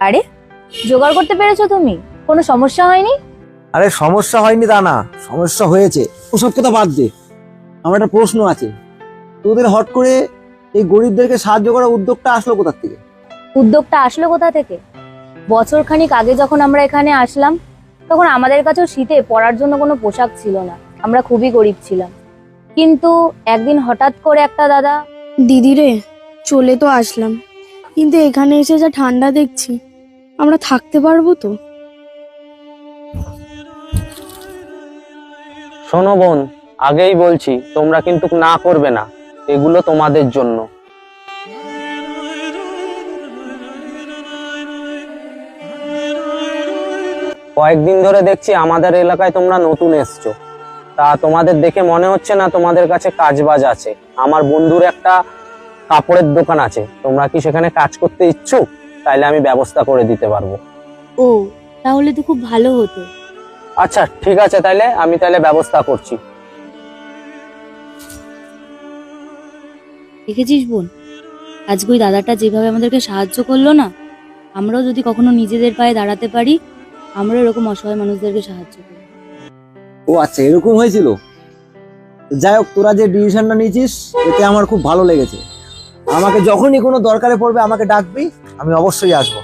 আরে, জোগাড় করতে পেরেছো তুমি? কোনো সমস্যা হয়নি? আরে সমস্যা হয়নি তা না, সমস্যা হয়েছে। ওসব কথা বাদ দে, আমার একটা প্রশ্ন আছে। তোদের হট করে এই গরিবদেরকে সাহায্য করার উদ্যোগটা আসলো কোথা থেকে? উদ্যোগটা আসলো কোথা থেকে? বছর খানিক আগে যখন আমরা এখানে আসলাম, তখন আমাদের কাছেও শীতে পরার জন্য কোনো পোশাক ছিল না। আমরা খুবই গরিব ছিলাম। কিন্তু একদিন হঠাৎ করে একটা দাদা, দিদি রে, চলে তো আসলাম, কিন্তু এখানে এসে যা ঠান্ডা দেখছি, আমরা থাকতে পারবো তো? শোনো বোন, আগেই বলছি তোমরা কিন্তু না করবে না, এগুলো তোমাদের জন্য। কয়েকদিন ধরে দেখছি আমাদের এলাকায় তোমরা নতুন এসছো, তা তোমাদের দেখে মনে হচ্ছে না তোমাদের কাছে কাজবাজ আছে। আমার বন্ধুর একটা কাপড়ের দোকান আছে, তোমরা কি সেখানে কাজ করতে ইচ্ছুক? তাইলে আমি ব্যবস্থা করে দিতে পারবো। ও, তাহলে তো খুব ভালো হতো। আচ্ছা ঠিক আছে, আমি ব্যবস্থা করছি। দেখেছিস বোন, আজকে ওই দাদাটা যেভাবে আমাদেরকে সাহায্য করলো না, আমরাও যদি কখনো নিজেদের পায়ে দাঁড়াতে পারি, আমরা এরকম অসহায় মানুষদেরকে সাহায্য করি। ও আচ্ছা, এরকম হয়েছিল। যাই হোক, তোরা যে ডিসিশনটা নিয়েছিস এতে আমার খুব ভালো লেগেছে। আমাকে যখনই কোনো দরকারে পড়বে আমাকে ডাকবি, আমি অবশ্যই আসবো।